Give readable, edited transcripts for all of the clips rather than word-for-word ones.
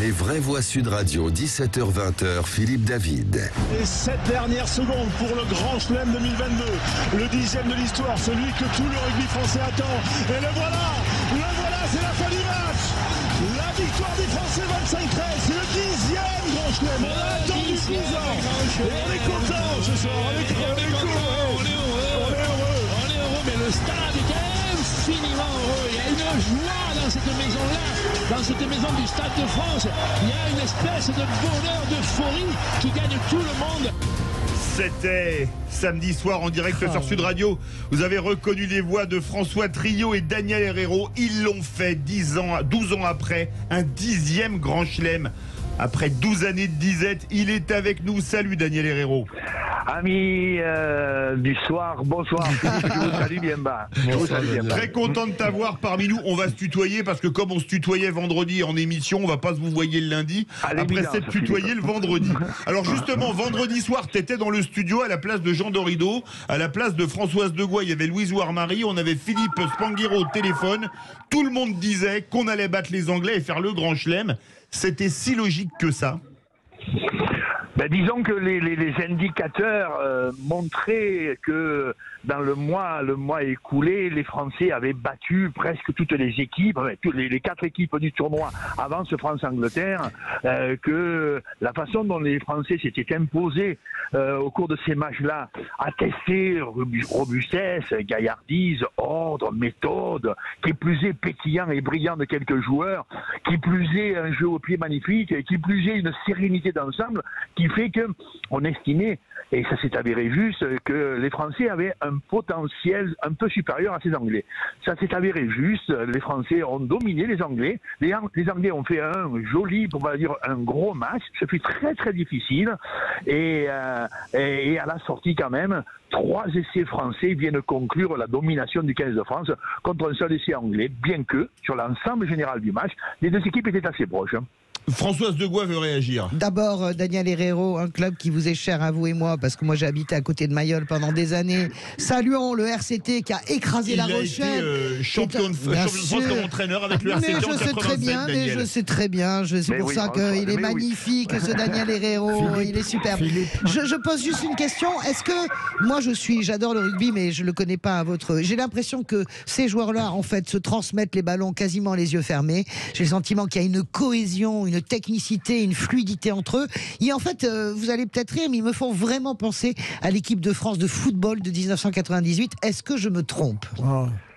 Les vraies voix Sud Radio, 17h-20h, Philippe David. Et 7 dernières secondes pour le Grand Chelem 2022. Le 10e de l'histoire, celui que tout le rugby français attend. Et le voilà, c'est la fin du match. La victoire des Français 25-13, c'est le 10e Grand Chelem. On a attendu 10 ans. Et on est content ce soir, on est heureux, mais le stade est infiniment heureux. Il y a une joie dans cette maison-là, dans cette maison du Stade de France. Il y a une espèce de bonheur, d'euphorie qui gagne tout le monde. C'était samedi soir en direct sur Sud Radio. Vous avez reconnu les voix de François Trio et Daniel Herrero. Ils l'ont fait 12 ans après, un 10e Grand Chelem. Après 12 années de disette, il est avec nous. Salut Daniel Herrero. Amis du soir, bonsoir. Je vous salue bien bas. Très content de t'avoir parmi nous. On va se tutoyer parce que comme on se tutoyait vendredi en émission, on va pas se vous voyer le lundi. Après s'être tutoyé le vendredi. Alors justement, vendredi soir, t'étais dans le studio à la place de Jean Dorido, à la place de Françoise Degois, il y avait Louise Ouarmari, on avait Philippe Spanghero au téléphone. Tout le monde disait qu'on allait battre les Anglais et faire le Grand Chelem. C'était si logique que ça. Ben, disons que les indicateurs montraient que dans le mois écoulé, les Français avaient battu presque toutes les équipes, les 4 équipes du tournoi avant ce France-Angleterre, que la façon dont les Français s'étaient imposés au cours de ces matchs-là attestait robustesse, gaillardise, ordre, méthode, qui plus est pétillant et brillant de quelques joueurs, qui plus est un jeu au pied magnifique, qui plus est une sérénité d'ensemble, qui fait qu'on estimait, et ça s'est avéré juste, que les Français avaient un potentiel un peu supérieur à ces Anglais. Ça s'est avéré juste, les Français ont dominé les Anglais, les Anglais ont fait un joli, on va dire un gros match, ce fut très très difficile, et à la sortie quand même, 3 essais français viennent conclure la domination du 15 de France contre un seul essai anglais, bien que, sur l'ensemble général du match, les deux équipes étaient assez proches. Françoise Degois veut réagir. D'abord, Daniel Herrero, un club qui vous est cher à vous et moi, parce que moi j'ai habité à côté de Mayol pendant des années. Saluons le RCT qui a écrasé La Rochelle. Il a été champion de France comme entraîneur avec le RCT en 87, mais je sais très bien, c'est pour ça qu'il est magnifique, ce Daniel Herrero, il est superbe. Je pose juste une question, est-ce que, moi j'adore le rugby, mais je ne le connais pas à votre... J'ai l'impression que ces joueurs-là, en fait, se transmettent les ballons quasiment les yeux fermés. J'ai le sentiment qu'il y a une cohésion, une technicité, une fluidité entre eux. Et en fait, vous allez peut-être rire, mais ils me font vraiment penser à l'équipe de France de football de 1998. Est-ce que je me trompe?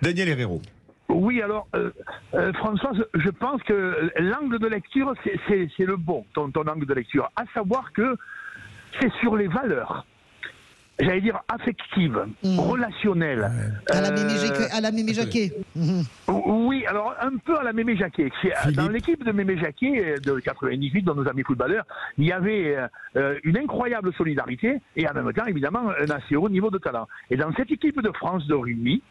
Daniel Herrero. Oui, alors, Françoise, je pense que l'angle de lecture, c'est le bon, ton angle de lecture. À savoir que c'est sur les valeurs, j'allais dire affectives, relationnelles. À la Mémé Jacquet. Oui, alors un peu à la Mémé Jacquet. Dans l'équipe de Mémé Jacquet de 98, dans nos amis footballeurs, il y avait une incroyable solidarité et en même temps, évidemment, un assez haut niveau de talent. Et dans cette équipe de France de rugby,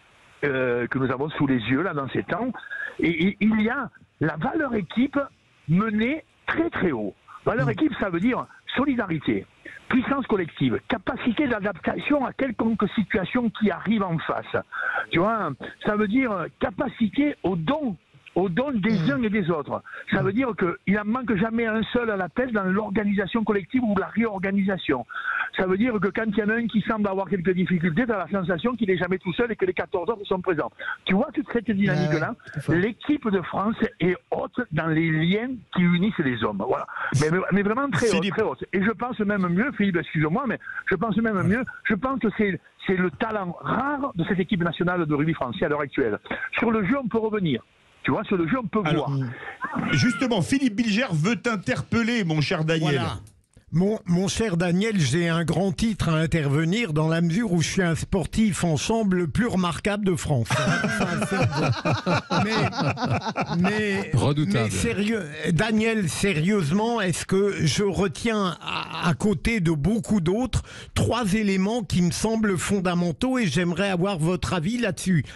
que nous avons sous les yeux là dans ces temps, il y a la valeur équipe menée très très haut. Valeur équipe, ça veut dire solidarité, puissance collective, capacité d'adaptation à quelconque situation qui arrive en face. Tu vois, ça veut dire capacité au don des uns et des autres. Ça veut dire qu'il n'en manque jamais un seul à la tête dans l'organisation collective ou la réorganisation. Ça veut dire que quand il y en a un qui semble avoir quelques difficultés, tu as la sensation qu'il n'est jamais tout seul et que les 14 autres sont présents. Tu vois toute cette dynamique-là, l'équipe de France est haute dans les liens qui unissent les hommes. Voilà. Mais vraiment très haute, très haute. Et je pense même mieux, Philippe, excuse-moi, mais je pense même mieux, je pense que c'est le talent rare de cette équipe nationale de rugby français à l'heure actuelle. Sur le jeu, on peut revenir. Tu vois, sur le jeu, on peut voir. Justement, Philippe Bilger veut t'interpeller, mon cher Daniel. Voilà. Mon cher Daniel, j'ai un grand titre à intervenir dans la mesure où je suis un sportif ensemble le plus remarquable de France. mais sérieux, Daniel, sérieusement, est-ce que je retiens à côté de beaucoup d'autres 3 éléments qui me semblent fondamentaux et j'aimerais avoir votre avis là-dessus.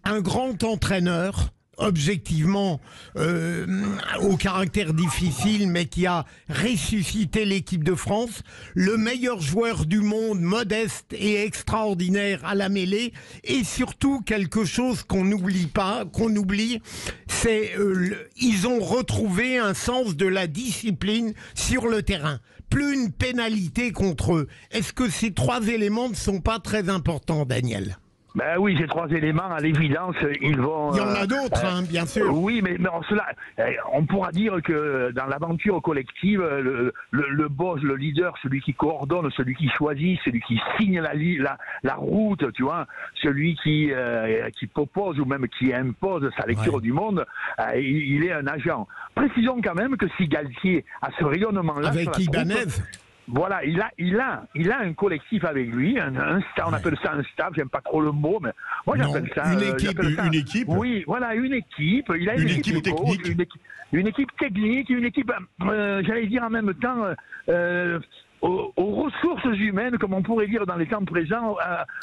Un grand entraîneur, objectivement au caractère difficile, mais qui a ressuscité l'équipe de France, le meilleur joueur du monde, modeste et extraordinaire à la mêlée, et surtout quelque chose qu'on n'oublie pas, qu'on oublie, c'est ils ont retrouvé un sens de la discipline sur le terrain. Plus une pénalité contre eux. Est-ce que ces 3 éléments ne sont pas très importants, Daniel ? Ben oui, ces 3 éléments, à l'évidence, ils vont... Il y en a d'autres, bien sûr. Oui, mais en cela, on pourra dire que dans l'aventure collective, le boss, le leader, celui qui coordonne, celui qui choisit, celui qui signe la route, tu vois, celui qui propose ou même qui impose sa lecture du monde, il est un agent. Précisons quand même que si Galtier a ce rayonnement-là... Avec Ibanez. Voilà, il a un collectif avec lui, on appelle ça un staff, j'aime pas trop le mot, mais moi j'appelle ça une équipe. Oui, voilà, une équipe. Il a une équipe technique, une équipe technique, une équipe, j'allais dire en même temps. Aux ressources humaines, comme on pourrait dire dans les temps présents,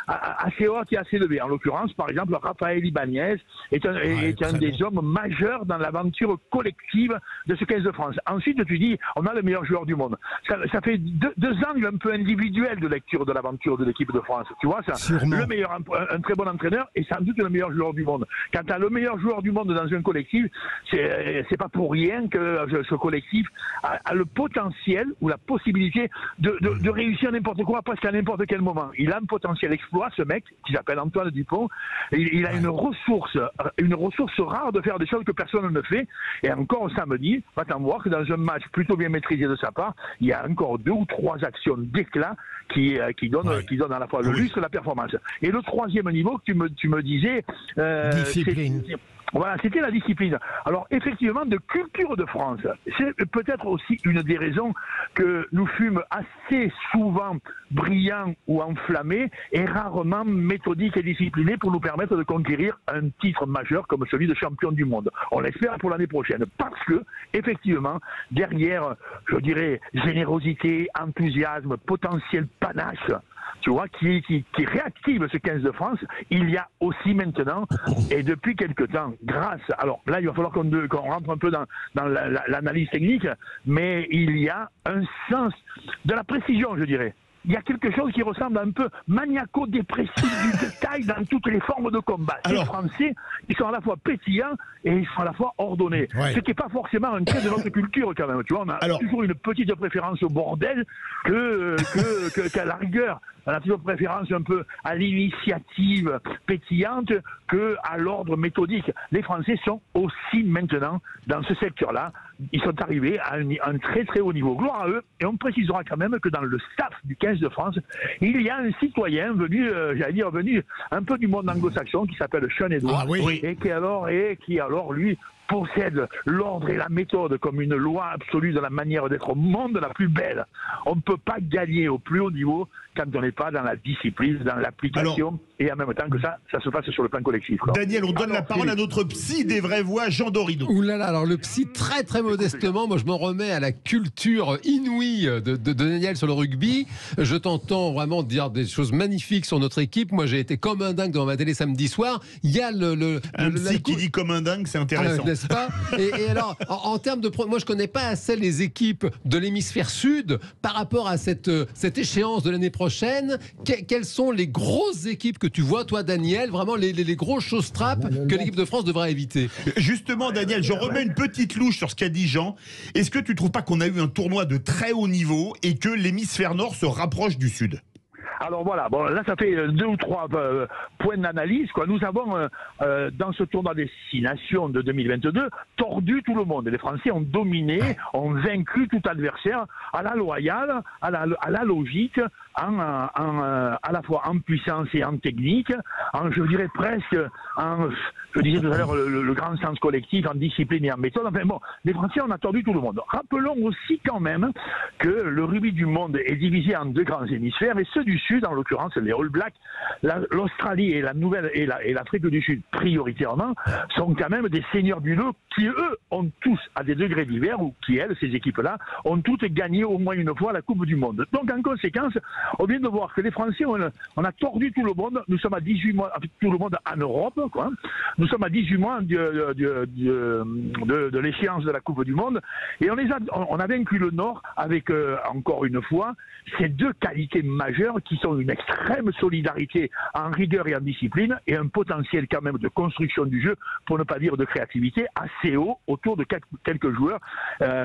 assez hautes et assez élevées. En l'occurrence, par exemple, Raphaël Ibanez est un des hommes majeurs dans l'aventure collective de ce 15 de France. Ensuite, tu dis, on a le meilleur joueur du monde. Ça fait deux angles un peu individuels de lecture de l'aventure de l'équipe de France. Tu vois ça? Le meilleur, un très bon entraîneur et sans doute le meilleur joueur du monde. Quand tu as le meilleur joueur du monde dans un collectif, c'est pas pour rien que ce collectif a le potentiel ou la possibilité de réussir n'importe quoi, presque à n'importe quel moment. Il a un potentiel exploit, ce mec, qui s'appelle Antoine Dupont. Il a une ressource rare de faire des choses que personne ne fait. Et encore samedi, va t'en voir que dans un match plutôt bien maîtrisé de sa part, il y a encore 2 ou 3 actions d'éclat qui donnent à la fois le lustre et la performance. Et le troisième niveau que tu me disais... discipline. Voilà, c'était la discipline. Alors, effectivement, de culture de France, c'est peut-être aussi une des raisons que nous fûmes assez souvent brillants ou enflammés et rarement méthodiques et disciplinés pour nous permettre de conquérir un titre majeur comme celui de champion du monde. On l'espère pour l'année prochaine. Parce que, effectivement, derrière, je dirais, générosité, enthousiasme, potentiel panache, tu vois, qui réactive ce 15 de France, il y a aussi maintenant, et depuis quelque temps, grâce... Alors là, il va falloir qu'on rentre un peu dans l'analyse technique, mais il y a un sens de la précision, je dirais. Il y a quelque chose qui ressemble un peu maniaco-dépressif du détail dans toutes les formes de combat. Les Français, ils sont à la fois pétillants et ils sont à la fois ordonnés. Ouais. Ce qui n'est pas forcément un trait de notre culture quand même. Tu vois, on a toujours une petite préférence au bordel qu'à la rigueur. On a toujours préférence un peu à l'initiative pétillante qu'à l'ordre méthodique. Les Français sont aussi maintenant dans ce secteur-là. Ils sont arrivés à un très très haut niveau. Gloire à eux. Et on précisera quand même que dans le staff du 15 de France, il y a un citoyen venu un peu du monde anglo-saxon qui s'appelle Sean Edwards. Et qui alors lui possède l'ordre et la méthode comme une loi absolue de la manière d'être au monde la plus belle. On ne peut pas gagner au plus haut niveau quand on n'est pas dans la discipline, dans l'application, et en même temps que ça se passe sur le plan collectif. Quoi. Daniel, on donne la parole à notre psy des vraies voix, Jean Dorido. Ouh là là, alors le psy, très très modestement, moi je m'en remets à la culture inouïe de Daniel sur le rugby. Je t'entends vraiment dire des choses magnifiques sur notre équipe. Moi j'ai été comme un dingue devant ma télé samedi soir. Il y a un psy qui dit comme un dingue, c'est intéressant. N'est-ce pas? Et alors, en termes de... Moi je connais pas assez les équipes de l'hémisphère sud par rapport à cette échéance de l'année prochaine. Quelles sont les grosses équipes que tu vois, toi, Daniel, vraiment les grosses choses trappes que l'équipe de France devra éviter? Justement, Daniel, je remets une petite louche sur ce qu'a dit Jean. Est-ce que tu ne trouves pas qu'on a eu un tournoi de très haut niveau et que l'hémisphère nord se rapproche du sud? Alors voilà, bon, là ça fait 2 ou 3 points d'analyse. Nous avons, dans ce tournoi des 6 nations de 2022, tordu tout le monde. Les Français ont dominé, ont vaincu tout adversaire à la loyale, à la logique, à la fois en puissance et en technique, je dirais presque je disais tout à l'heure, le grand sens collectif, en discipline et en méthode. Enfin bon, les Français, on a tordu tout le monde. Rappelons aussi quand même que le rugby du monde est divisé en 2 grands hémisphères, et ceux du Sud, en l'occurrence les All Blacks, l'Australie et l'Afrique du Sud prioritairement, sont quand même des seigneurs du lot qui, eux, ont tous, à des degrés divers, ou qui, elles, ces équipes-là, ont toutes gagné au moins une fois la Coupe du Monde. Donc, en conséquence, on vient de voir que les Français, on a tordu tout le monde. Nous sommes à 18 mois, tout le monde en Europe, quoi. Nous sommes à 18 mois de l'échéance de la Coupe du Monde et on a vaincu le Nord avec, encore une fois, ces deux qualités majeures qui sont une extrême solidarité en rigueur et en discipline et un potentiel quand même de construction du jeu, pour ne pas dire de créativité, assez haut autour de quelques joueurs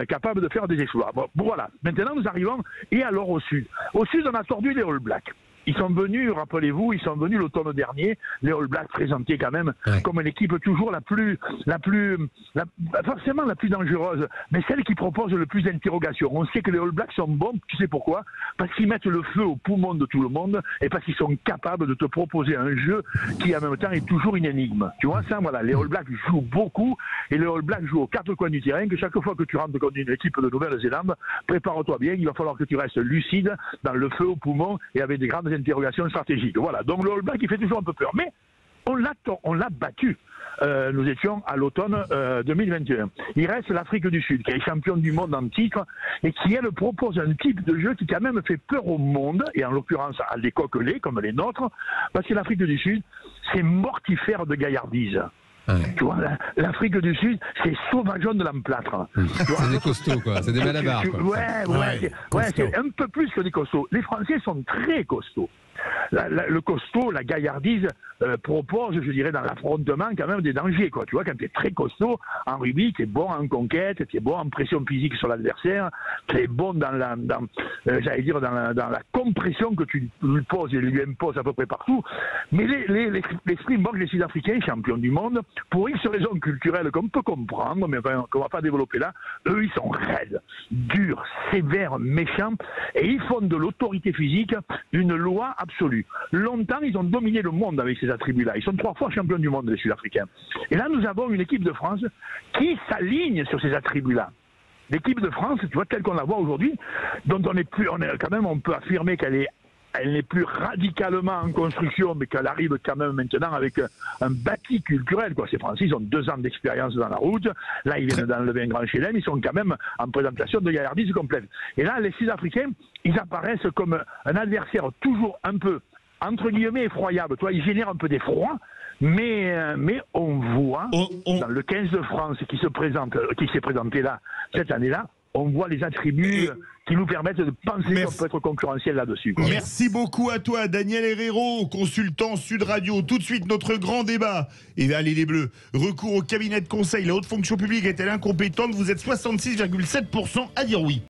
capables de faire des exploits. Bon, voilà. Maintenant, nous arrivons, et alors au Sud. Au Sud, on a tordu les All Blacks. Ils sont venus, rappelez-vous, l'automne dernier, les All Blacks présentés quand même comme une équipe toujours forcément la plus dangereuse, mais celle qui propose le plus d'interrogations. On sait que les All Blacks sont bons, tu sais pourquoi? Parce qu'ils mettent le feu au poumon de tout le monde et parce qu'ils sont capables de te proposer un jeu qui en même temps est toujours une énigme. Tu vois ça, voilà, les All Blacks jouent beaucoup et les All Blacks jouent aux quatre coins du terrain, que chaque fois que tu rentres contre une équipe de Nouvelle-Zélande, prépare-toi bien, il va falloir que tu restes lucide, dans le feu au poumon et avec des grandes interrogations stratégiques. Voilà, donc le All Black il fait toujours un peu peur, mais on l'a battu. Nous étions à l'automne 2021. Il reste l'Afrique du Sud, qui est championne du monde en titre et qui, elle, propose un type de jeu qui quand même fait peur au monde, et en l'occurrence à des coquelets comme les nôtres, parce que l'Afrique du Sud, c'est mortifère de gaillardise. Tu vois, l'Afrique du Sud, c'est sauvageon de l'emplâtre. C'est des costauds, quoi. C'est des malabards, quoi. C'est un peu plus que des costauds. Les Français sont très costauds. Le costaud, la gaillardise propose, je dirais, dans l'affrontement quand même des dangers, quoi. Tu vois, quand tu es très costaud en rugby, tu es bon en conquête, tu es bon en pression physique sur l'adversaire, tu es bon dans la compression que tu lui poses et lui imposes à peu près partout. Mais les Springboks, les Sud-Africains, champions du monde, pour X raisons culturelles qu'on peut comprendre, mais qu'on ne va pas développer là, eux, ils sont raides, durs, sévères, méchants, et ils font de l'autorité physique une loi absolue. Longtemps, ils ont dominé le monde avec ces attributs-là. Ils sont 3 fois champions du monde, les Sud-Africains. Et là, nous avons une équipe de France qui s'aligne sur ces attributs-là. L'équipe de France, tu vois, telle qu'on la voit aujourd'hui, dont on peut affirmer qu'elle n'est plus radicalement en construction, mais qu'elle arrive quand même maintenant avec un bâti culturel, quoi. Ces Français, ils ont 2 ans d'expérience dans la route. Là, ils viennent d'enlever un grand chelem. Ils sont quand même en présentation de gaillardise complète. Et là, les Sud-Africains, ils apparaissent comme un adversaire toujours un peu, entre guillemets, effroyable. Toi, ils génèrent un peu d'effroi. Mais on voit, dans le 15 de France qui s'est présenté là, cette année-là, on voit les attributs qui nous permettent de penser qu'on peut être concurrentiel là-dessus, quoi. Merci beaucoup à toi, Daniel Herrero, consultant Sud Radio. Tout de suite, notre grand débat. Et allez les Bleus, recours au cabinet de conseil, la haute fonction publique est-elle incompétente? Vous êtes 66,7% à dire oui.